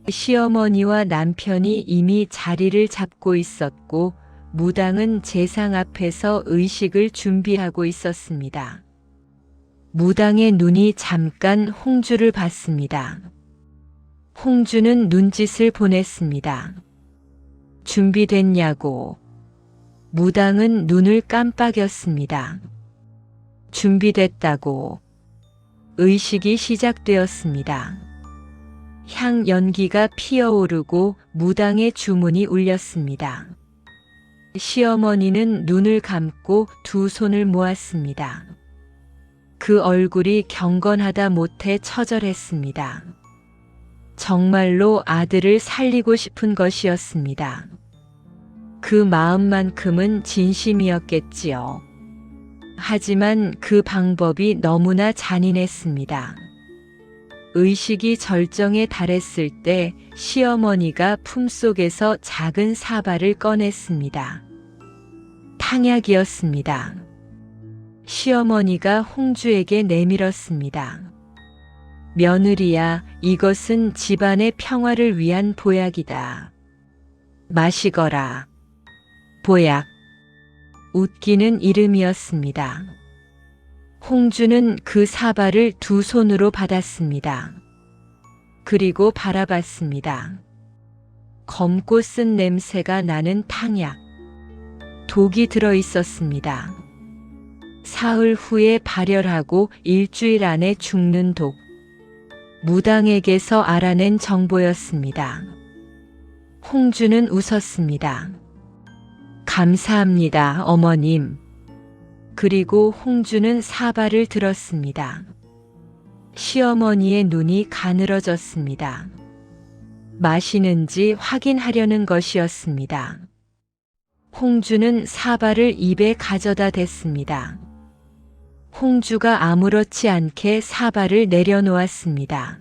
C: 시어머니와 남편이 이미 자리를 잡고 있었고 무당은 제상 앞에서 의식을 준비하고 있었습니다. 무당의 눈이 잠깐 홍주를 봤습니다. 홍주는 눈짓을 보냈습니다. 준비됐냐고. 무당은 눈을 깜빡였습니다. 준비됐다고. 의식이 시작되었습니다. 향 연기가 피어오르고 무당의 주문이 울렸습니다. 시어머니는 눈을 감고 두 손을 모았습니다. 그 얼굴이 경건하다 못해 처절했습니다. 정말로 아들을 살리고 싶은 것이었습니다. 그 마음만큼은 진심이었겠지요. 하지만 그 방법이 너무나 잔인했습니다. 의식이 절정에 달했을 때 시어머니가 품속에서 작은 사발을 꺼냈습니다. 탕약이었습니다. 시어머니가 홍주에게 내밀었습니다. 며느리야, 이것은 집안의 평화를 위한 보약이다. 마시거라. 보약. 웃기는 이름이었습니다. 홍주는 그 사발을 두 손으로 받았습니다. 그리고 바라봤습니다. 검고 쓴 냄새가 나는 탕약. 독이 들어 있었습니다. 사흘 후에 발열하고 일주일 안에 죽는 독. 무당에게서 알아낸 정보였습니다. 홍주는 웃었습니다. 감사합니다, 어머님. 그리고 홍주는 사발을 들었습니다. 시어머니의 눈이 가늘어졌습니다. 마시는지 확인하려는 것이었습니다. 홍주는 사발을 입에 가져다 댔습니다. 홍주가 아무렇지 않게 사발을 내려놓았습니다.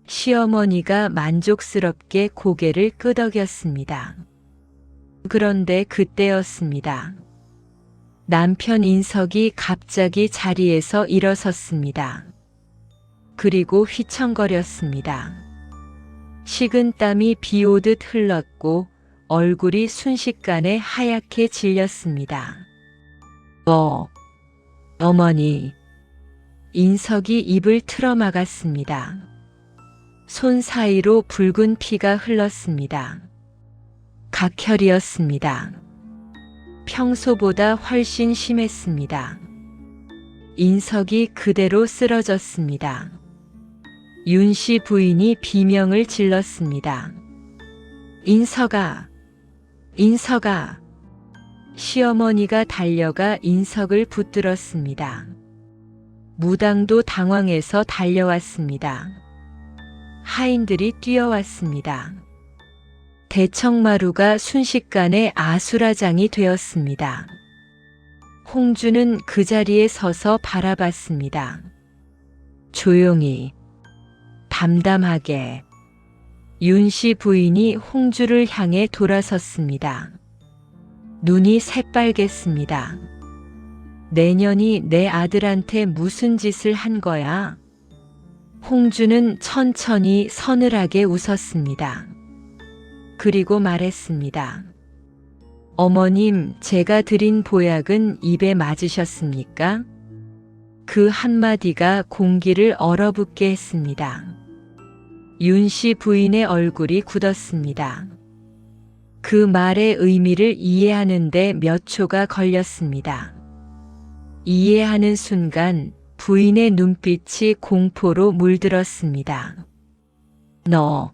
C: 시어머니가 만족스럽게 고개를 끄덕였습니다. 그런데 그때였습니다. 남편 인석이 갑자기 자리에서 일어섰습니다. 그리고 휘청거렸습니다. 식은땀이 비오듯 흘렀고 얼굴이 순식간에 하얗게 질렸습니다. 어머니. 인석이 입을 틀어막았습니다. 손 사이로 붉은 피가 흘렀습니다. 각혈이었습니다. 평소보다 훨씬 심했습니다. 인석이 그대로 쓰러졌습니다. 윤씨 부인이 비명을 질렀습니다. 인석아, 인석아. 시어머니가 달려가 인석을 붙들었습니다. 무당도 당황해서 달려왔습니다. 하인들이 뛰어왔습니다. 대청마루가 순식간에 아수라장이 되었습니다. 홍주는 그 자리에 서서 바라봤습니다. 조용히, 담담하게. 윤씨 부인이 홍주를 향해 돌아섰습니다. 눈이 새빨갰습니다. 내년이 내 아들한테 무슨 짓을 한 거야? 홍주는 천천히 서늘하게 웃었습니다. 그리고 말했습니다. 어머님, 제가 드린 보약은 입에 맞으셨습니까? 그 한마디가 공기를 얼어붙게 했습니다. 윤씨 부인의 얼굴이 굳었습니다. 그 말의 의미를 이해하는데 몇 초가 걸렸습니다. 이해하는 순간 부인의 눈빛이 공포로 물들었습니다. 너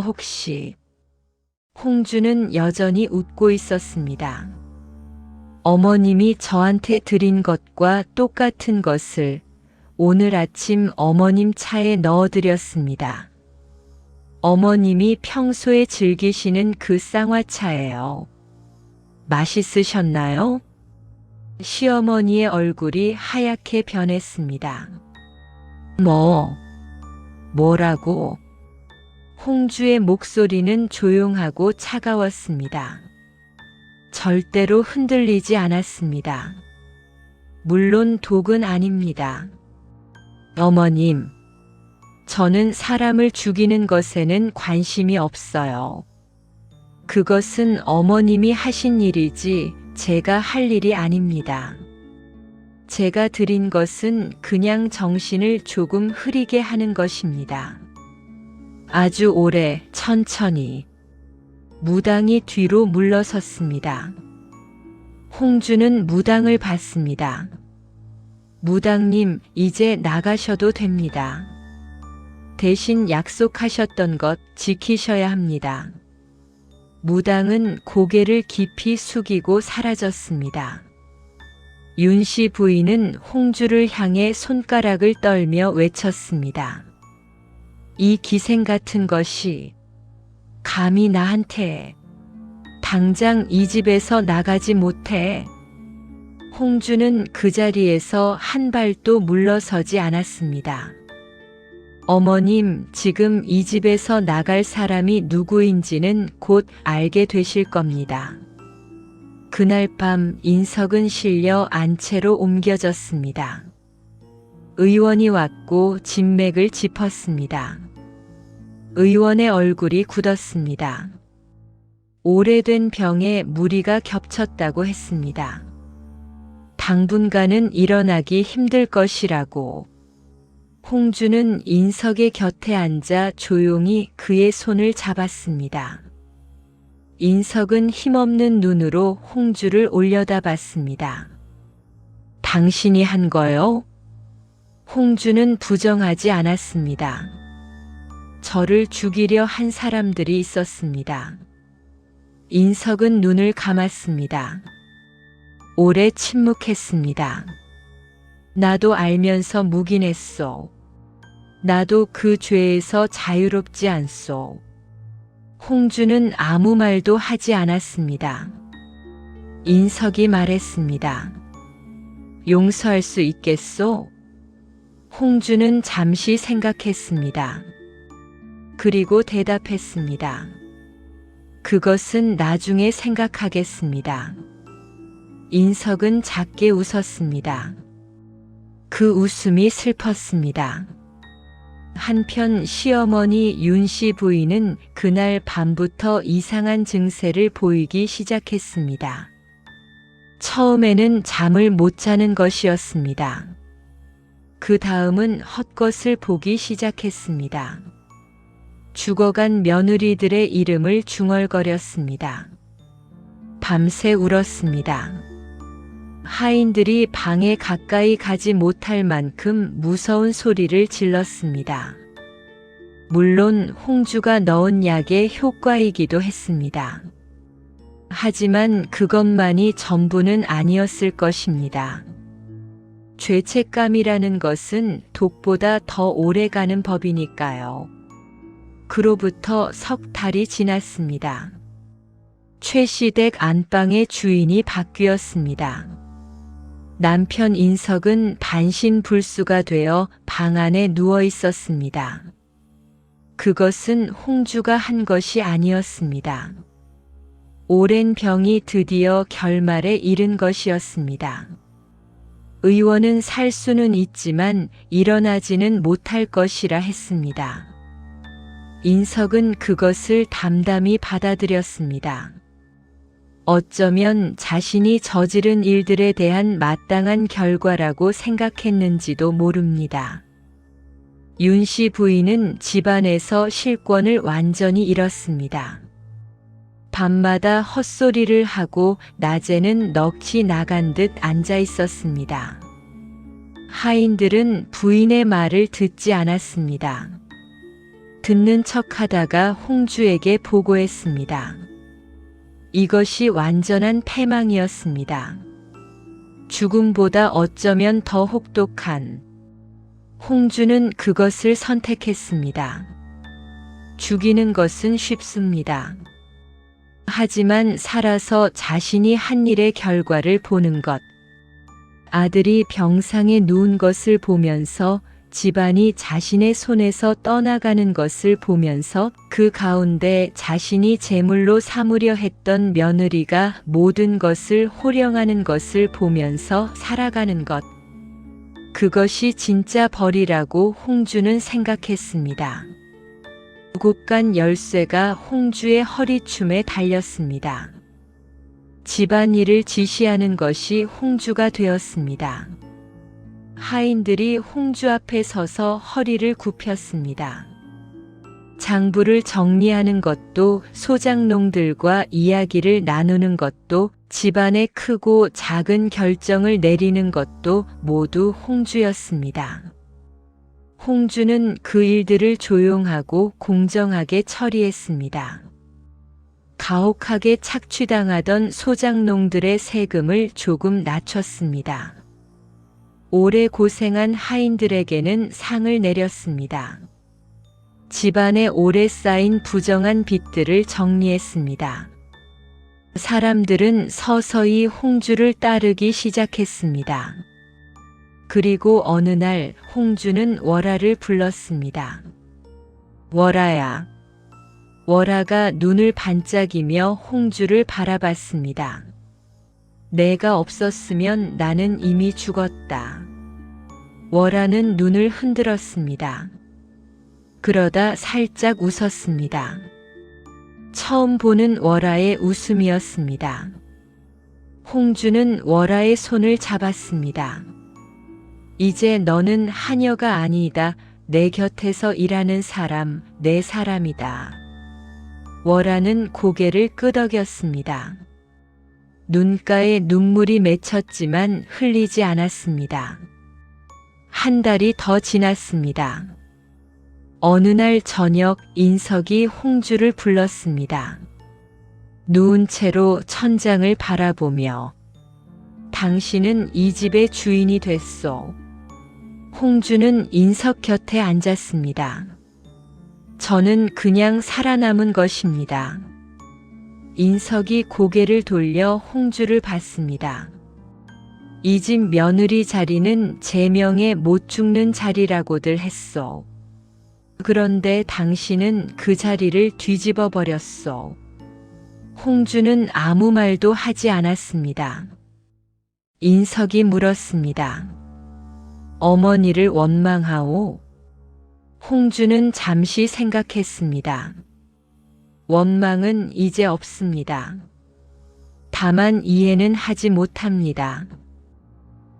C: 혹시... 홍주는 여전히 웃고 있었습니다. 어머님이 저한테 드린 것과 똑같은 것을 오늘 아침 어머님 차에 넣어드렸습니다. 어머님이 평소에 즐기시는 그 쌍화차예요. 맛있으셨나요? 시어머니의 얼굴이 하얗게 변했습니다. 뭐라고? 홍주의 목소리는 조용하고 차가웠습니다. 절대로 흔들리지 않았습니다. 물론 독은 아닙니다. 어머님, 저는 사람을 죽이는 것에는 관심이 없어요. 그것은 어머님이 하신 일이지 제가 할 일이 아닙니다. 제가 드린 것은 그냥 정신을 조금 흐리게 하는 것입니다. 아주 오래, 천천히. 무당이 뒤로 물러섰습니다. 홍주는 무당을 봤습니다. 무당님, 이제 나가셔도 됩니다. 대신 약속하셨던 것 지키셔야 합니다. 무당은 고개를 깊이 숙이고 사라졌습니다. 윤씨 부인은 홍주를 향해 손가락을 떨며 외쳤습니다. 이 기생 같은 것이 감히 나한테. 당장 이 집에서 나가지 못해. 홍주는 그 자리에서 한 발도 물러서지 않았습니다. 어머님, 지금 이 집에서 나갈 사람이 누구인지는 곧 알게 되실 겁니다. 그날 밤 인석은 실려 안채로 옮겨졌습니다. 의원이 왔고 진맥을 짚었습니다. 의원의 얼굴이 굳었습니다. 오래된 병에 무리가 겹쳤다고 했습니다. 당분간은 일어나기 힘들 것이라고. 홍주는 인석의 곁에 앉아 조용히 그의 손을 잡았습니다. 인석은 힘없는 눈으로 홍주를 올려다봤습니다. 당신이 한 거요? 홍주는 부정하지 않았습니다. 저를 죽이려 한 사람들이 있었습니다. 인석은 눈을 감았습니다. 오래 침묵했습니다. 나도 알면서 묵인했소. 나도 그 죄에서 자유롭지 않소. 홍주는 아무 말도 하지 않았습니다. 인석이 말했습니다. 용서할 수 있겠소? 홍주는 잠시 생각했습니다. 그리고 대답했습니다. 그것은 나중에 생각하겠습니다. 인석은 작게 웃었습니다. 그 웃음이 슬펐습니다. 한편 시어머니 윤씨 부인은 그날 밤부터 이상한 증세를 보이기 시작했습니다. 처음에는 잠을 못 자는 것이었습니다. 그 다음은 헛것을 보기 시작했습니다. 죽어간 며느리들의 이름을 중얼거렸습니다. 밤새 울었습니다. 하인들이 방에 가까이 가지 못할 만큼 무서운 소리를 질렀습니다. 물론 홍주가 넣은 약의 효과이기도 했습니다. 하지만 그것만이 전부는 아니었을 것입니다. 죄책감이라는 것은 독보다 더 오래가는 법이니까요. 그로부터 석 달이 지났습니다. 최시댁 안방의 주인이 바뀌었습니다. 남편 인석은 반신불수가 되어 방 안에 누워 있었습니다. 그것은 홍주가 한 것이 아니었습니다. 오랜 병이 드디어 결말에 이른 것이었습니다. 의원은 살 수는 있지만 일어나지는 못할 것이라 했습니다. 인석은 그것을 담담히 받아들였습니다. 어쩌면 자신이 저지른 일들에 대한 마땅한 결과라고 생각했는지도 모릅니다. 윤씨 부인은 집안에서 실권을 완전히 잃었습니다. 밤마다 헛소리를 하고 낮에는 넋이 나간 듯 앉아 있었습니다. 하인들은 부인의 말을 듣지 않았습니다. 듣는 척하다가 홍주에게 보고했습니다. 이것이 완전한 패망이었습니다. 죽음보다 어쩌면 더 혹독한. 홍주는 그것을 선택했습니다. 죽이는 것은 쉽습니다. 하지만 살아서 자신이 한 일의 결과를 보는 것. 아들이 병상에 누운 것을 보면서 집안이 자신의 손에서 떠나가는 것을 보면서 그 가운데 자신이 제물로 삼으려 했던 며느리가 모든 것을 호령하는 것을 보면서 살아가는 것. 그것이 진짜 벌이라고 홍주는 생각했습니다. 곱간 열쇠가 홍주의 허리춤에 달렸습니다. 집안일을 지시하는 것이 홍주가 되었습니다. 하인들이 홍주 앞에 서서 허리를 굽혔습니다. 장부를 정리하는 것도 소장농들과 이야기를 나누는 것도 집안의 크고 작은 결정을 내리는 것도 모두 홍주였습니다. 홍주는 그 일들을 조용하고 공정하게 처리했습니다. 가혹하게 착취당하던 소장농들의 세금을 조금 낮췄습니다. 오래 고생한 하인들에게는 상을 내렸습니다. 집안에 오래 쌓인 부정한 빚들을 정리했습니다. 사람들은 서서히 홍주를 따르기 시작했습니다. 그리고 어느 날 홍주는 월아를 불렀습니다. 월아야. 월아가 눈을 반짝이며 홍주를 바라봤습니다. 내가 없었으면 나는 이미 죽었다. 월아는 눈을 흔들었습니다. 그러다 살짝 웃었습니다. 처음 보는 월아의 웃음이었습니다. 홍주는 월아의 손을 잡았습니다. 이제 너는 하녀가 아니다. 내 곁에서 일하는 사람, 내 사람이다. 월아는 고개를 끄덕였습니다. 눈가에 눈물이 맺혔지만 흘리지 않았습니다. 한 달이 더 지났습니다. 어느 날 저녁 인석이 홍주를 불렀습니다. 누운 채로 천장을 바라보며 당신은 이 집의 주인이 됐소. 홍주는 인석 곁에 앉았습니다. 저는 그냥 살아남은 것입니다. 인석이 고개를 돌려 홍주를 봤습니다. 이 집 며느리 자리는 제 명에 못 죽는 자리라고들 했소. 그런데 당신은 그 자리를 뒤집어 버렸소. 홍주는 아무 말도 하지 않았습니다. 인석이 물었습니다. 어머니를 원망하오? 홍주는 잠시 생각했습니다. 원망은 이제 없습니다. 다만 이해는 하지 못합니다.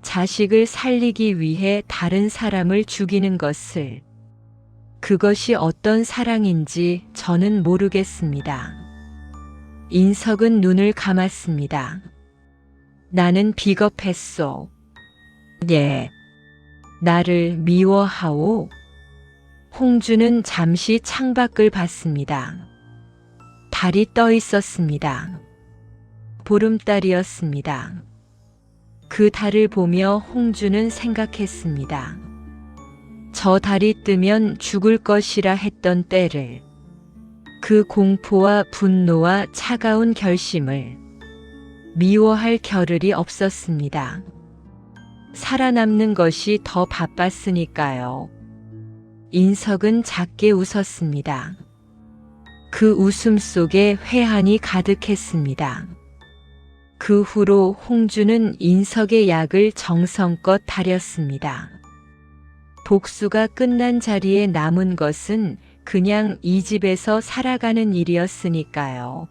C: 자식을 살리기 위해 다른 사람을 죽이는 것을. 그것이 어떤 사랑인지 저는 모르겠습니다. 인석은 눈을 감았습니다. 나는 비겁했소. 예. 나를 미워하오. 홍주는 잠시 창밖을 봤습니다. 달이 떠 있었습니다. 보름달이었습니다. 그 달을 보며 홍주는 생각했습니다. 저 달이 뜨면 죽을 것이라 했던 때를, 그 공포와 분노와 차가운 결심을 미워할 겨를이 없었습니다. 살아남는 것이 더 바빴으니까요. 인석은 작게 웃었습니다. 그 웃음 속에 회한이 가득했습니다. 그 후로 홍주는 인석의 약을 정성껏 다렸습니다. 복수가 끝난 자리에 남은 것은 그냥 이 집에서 살아가는 일이었으니까요.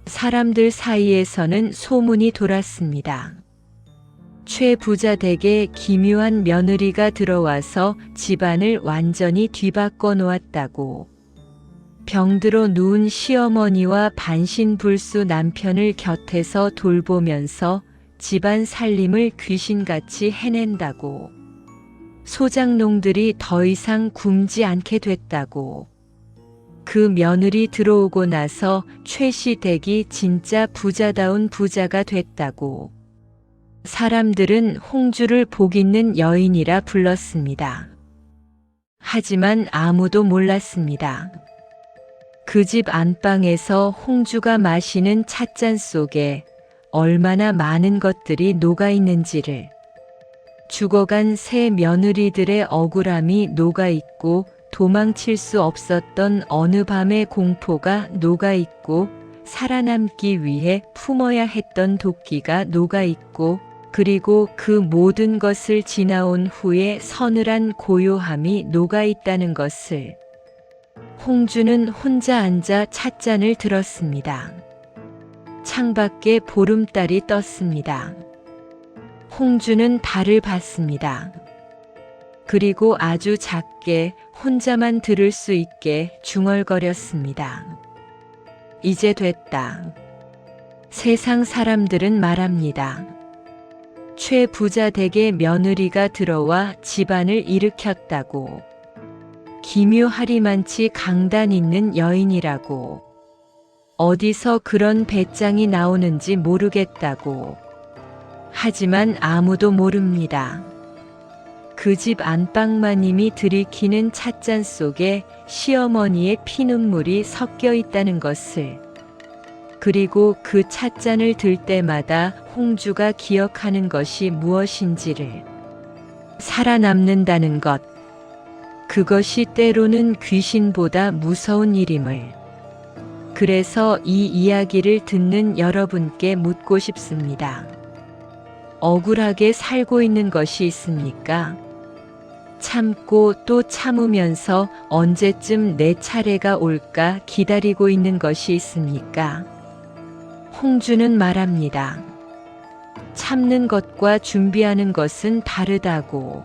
C: 사람들 사이에서는 소문이 돌았습니다. 최 부자 댁에 기묘한 며느리가 들어와서 집안을 완전히 뒤바꿔 놓았다고. 병들어 누운 시어머니와 반신불수 남편을 곁에서 돌보면서 집안 살림을 귀신같이 해낸다고. 소장농들이 더 이상 굶지 않게 됐다고. 그 며느리 들어오고 나서 최씨 댁이 진짜 부자다운 부자가 됐다고. 사람들은 홍주를 복 있는 여인이라 불렀습니다. 하지만 아무도 몰랐습니다. 그 집 안방에서 홍주가 마시는 찻잔 속에 얼마나 많은 것들이 녹아 있는지를, 죽어간 새 며느리들의 억울함이 녹아 있고 도망칠 수 없었던 어느 밤의 공포가 녹아 있고 살아남기 위해 품어야 했던 도끼가 녹아 있고, 그리고 그 모든 것을 지나온 후에 서늘한 고요함이 녹아 있다는 것을 홍주는 혼자 앉아 찻잔을 들었습니다. 창밖에 보름달이 떴습니다. 홍주는 달을 봤습니다. 그리고 아주 작게 혼자만 들을 수 있게 중얼거렸습니다. 이제 됐다. 세상 사람들은 말합니다. 최 부자 댁의 며느리가 들어와 집안을 일으켰다고. 기묘하리만치 강단 있는 여인이라고. 어디서 그런 배짱이 나오는지 모르겠다고. 하지만 아무도 모릅니다. 그 집 안방마님이 들이키는 찻잔 속에 시어머니의 피눈물이 섞여 있다는 것을, 그리고 그 찻잔을 들 때마다 홍주가 기억하는 것이 무엇인지를, 살아남는다는 것, 그것이 때로는 귀신보다 무서운 일임을. 그래서 이 이야기를 듣는 여러분께 묻고 싶습니다. 억울하게 살고 있는 것이 있습니까? 참고 또 참으면서 언제쯤 내 차례가 올까 기다리고 있는 것이 있습니까? 홍주는 말합니다. 참는 것과 준비하는 것은 다르다고.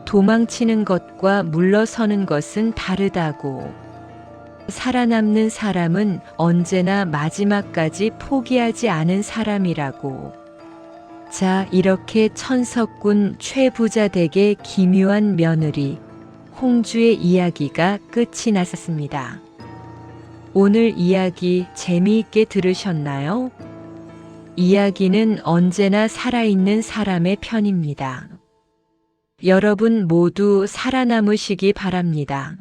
C: 도망치는 것과 물러서는 것은 다르다고. 살아남는 사람은 언제나 마지막까지 포기하지 않은 사람이라고. 자, 이렇게 천석군 최부자 댁의 기묘한 며느리 홍주의 이야기가 끝이 났습니다. 오늘 이야기 재미있게 들으셨나요? 이야기는 언제나 살아있는 사람의 편입니다. 여러분 모두 살아남으시기 바랍니다.